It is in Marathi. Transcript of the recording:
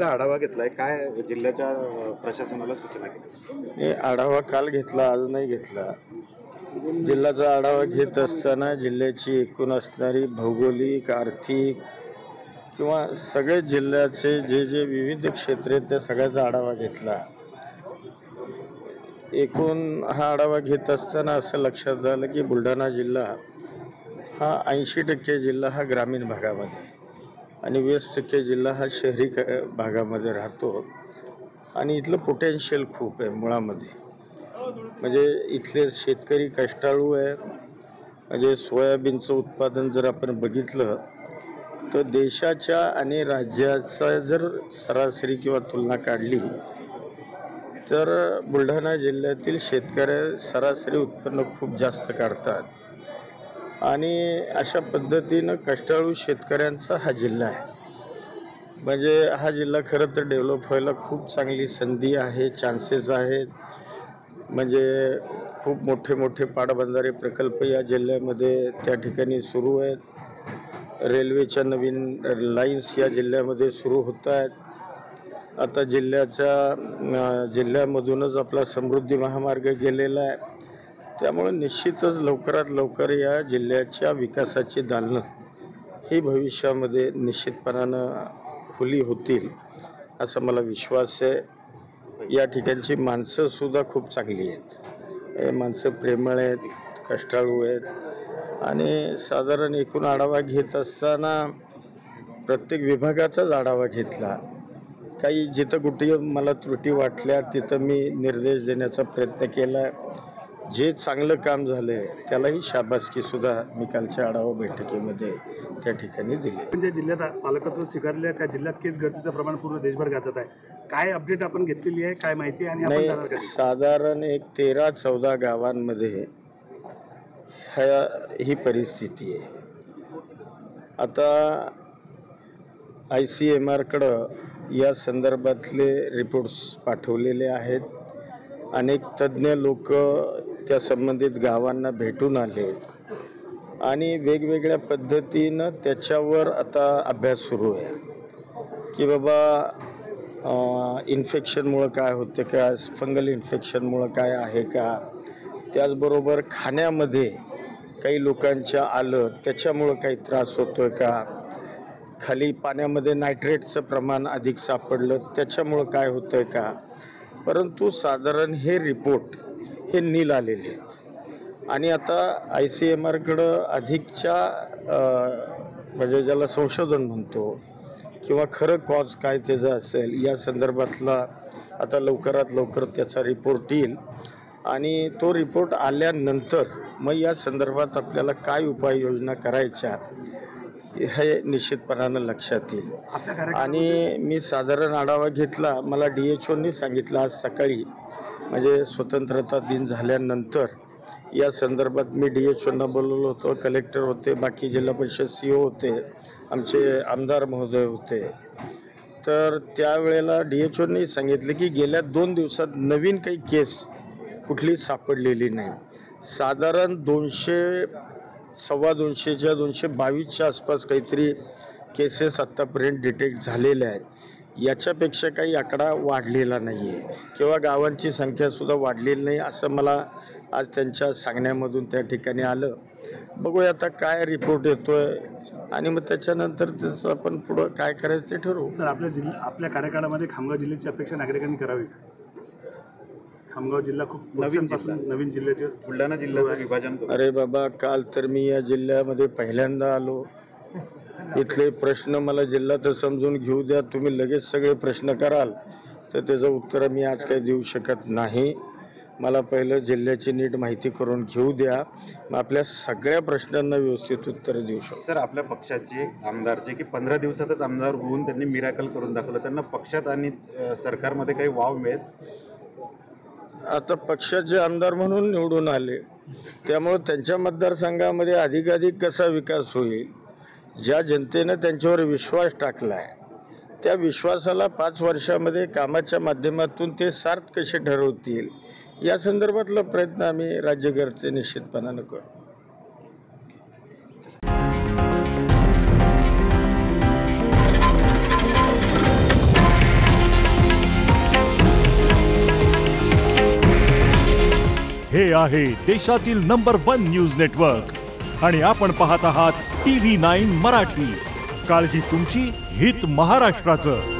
आढावा घेतलाय, काय जिल्ह्याच्या प्रशासनाला सूचना केली? हे आढावा काल घेतला, आज नाही घेतला. जिल्ह्याचा आढावा घेत असताना जिल्ह्याची एकूण असणारी भौगोलिक, आर्थिक किंवा सगळे जिल्ह्याचे जे विविध क्षेत्रे आहेत त्या सगळ्याचा आढावा घेतला. एकूण हा आढावा घेत असताना असं लक्षात आलं की बुलढाणा जिल्हा हा 80% जिल्हा हा ग्रामीण भागामध्ये आणि 20% जिल्हा हा शहरी भागामध्ये राहतो आणि इथलं पोटेन्शियल खूप आहे मुळामध्ये. म्हणजे इथले शेतकरी कष्टाळू आहे. म्हणजे सोयाबीनचं उत्पादन जर आपण बघितलं तर देशाच्या आणि राज्याचा जर सरासरी किंवा तुलना काढली तर बुलढाणा जिल्ह्यातील शेतकरी सरासरी उत्पन्न खूप जास्त काढतात आणि अशा पद्धतीनं कष्टाळू शेतकऱ्यांचा हा जिल्हा आहे. म्हणजे हा जिल्हा खरं तर डेव्हलप व्हायला खूप चांगली संधी आहे, चान्सेस आहेत. म्हणजे खूप मोठे मोठे पाटबंधारे प्रकल्प या जिल्ह्यामध्ये त्या ठिकाणी सुरू आहेत. रेल्वेच्या नवीन लाईन्स या जिल्ह्यामध्ये सुरू होत आहेत. आता जिल्ह्यामधूनच आपला समृद्धी महामार्ग गेलेला आहे. त्यामुळे निश्चितच लवकरात लवकर या जिल्ह्याच्या विकासाची दालनं ही भविष्यामध्ये निश्चितपणानं खुली होतील असा मला विश्वास आहे. या ठिकाणची माणसंसुद्धा खूप चांगली आहेत. माणसं प्रेमळ आहेत, कष्टाळू आहेत आणि साधारण एकूण आढावा घेत असताना प्रत्येक विभागाचाच आढावा घेतला. काही जिथं कुठे मला त्रुटी वाटल्या तिथं मी निर्देश देण्याचा प्रयत्न केला. जे चांगलं काम झालं आहे त्यालाही शाबासकीसुद्धा मी कालच्या आढावा बैठकीमध्ये त्या ठिकाणी दिली. म्हणजे जिल्ह्यात पालकत्व स्वीकारले त्या जिल्ह्यात केस गळतीचं प्रमाण पूर्ण देशभर गाजत आहे. काय अपडेट आपण घेतलेली आहे, काय माहिती आहे? नाही, साधारण एक 13-14 गावांमध्ये ही परिस्थिती आहे. आता ICMRकडं या संदर्भातले रिपोर्ट्स पाठवलेले आहेत. अनेक तज्ज्ञ लोक त्या संबंधित गावांना भेटून आले आणि वेगवेगळ्या पद्धतीनं त्याच्यावर आता अभ्यास सुरू आहे की बाबा इन्फेक्शनमुळं काय होते का, फंगल इन्फेक्शनमुळं काय आहे का, त्याचबरोबर खाण्यामध्ये काही लोकांच्या आलं त्याच्यामुळं काही त्रास होतो आहे का, खाली पाण्यामध्ये नायट्रेटचं प्रमाण अधिक सापडलं त्याच्यामुळं काय होतं आहे का. परंतु साधारण हे रिपोर्ट हे नील आलेले आहेत आणि आता ICMRकडं अधिकच्या म्हणजे ज्याला संशोधन म्हणतो किंवा खरं कॉज काय त्याचं असेल या संदर्भातला आता लवकरात लवकर त्याचा रिपोर्ट येईल आणि तो रिपोर्ट आल्यानंतर मग या संदर्भात आपल्याला काय उपाययोजना करायच्या हे निश्चितपणानं लक्षात येईल. आणि मी साधारण आढावा घेतला. मला DHOनी सांगितलं आज सकाळी म्हणजे स्वतंत्रता दिन झाल्यानंतर या संदर्भात मी DHOंना बोलवलं होतं. कलेक्टर होते, बाकी जिल्हा परिषद CO होते, आमचे आमदार महोदय होते. तर त्यावेळेला DHOंनी सांगितलं की गेल्या 2 दिवसात नवीन काही केस कुठली सापडलेली नाही. साधारण 200-250च्या 222च्या आसपास काहीतरी केसेस आत्तापर्यंत डिटेक्ट झालेल्या आहेत. याच्यापेक्षा काही आकडा वाढलेला नाही आहे किंवा गावांची संख्यासुद्धा वाढलेली नाही असं मला आज त्यांच्या सांगण्यामधून त्या ठिकाणी आलं. बघूया आता काय रिपोर्ट येतो आहे आणि मग त्याच्यानंतर त्याचं आपण पुढं काय करायचं ते ठरवू. सर, आपल्या कार्यकाळामध्ये खामगाव जिल्ह्याची अपेक्षा नागरिकांनी करावी. खामगाव जिल्हा खूप नवीन जिल्ह्याचे बुलढाणा जिल्ह्याचं विभाजन. अरे बाबा, काल तर मी या जिल्ह्यामध्ये पहिल्यांदा आलो. इथले प्रश्न मला जिल्हा तर समजून घेऊ द्या. तुम्ही लगेच सगळे प्रश्न कराल तर त्याचं उत्तर मी आज काही देऊ शकत नाही. मला पहिलं जिल्ह्याची नीट माहिती करून घेऊ द्या, मग आपल्या सगळ्या प्रश्नांना व्यवस्थित उत्तर देऊ शकतो. सर, आपल्या पक्षाचे आमदार जे की 15 दिवसातच आमदार होऊन त्यांनी मिराकल करून दाखवलं, त्यांना पक्षात आणि सरकारमध्ये काही वाव मिळेल? आता पक्षाचे आमदार म्हणून निवडून आले त्यामुळे त्यांच्या मतदारसंघामध्ये अधिकाधिक कसा विकास होईल, ज्या जनतेनं त्यांच्यावर विश्वास टाकला आहे त्या विश्वासाला 5 वर्षामध्ये कामाच्या माध्यमातून ते सार्थ कसे ठरवतील या संदर्भातला प्रयत्न आम्ही राज्यकर्ते निश्चितपणानं करू. हे आहे देशातील नंबर 1 न्यूज नेटवर्क आणि आपण पाहत आहात TV9 मराठी. काळजी तुमची, हित महाराष्ट्राचं.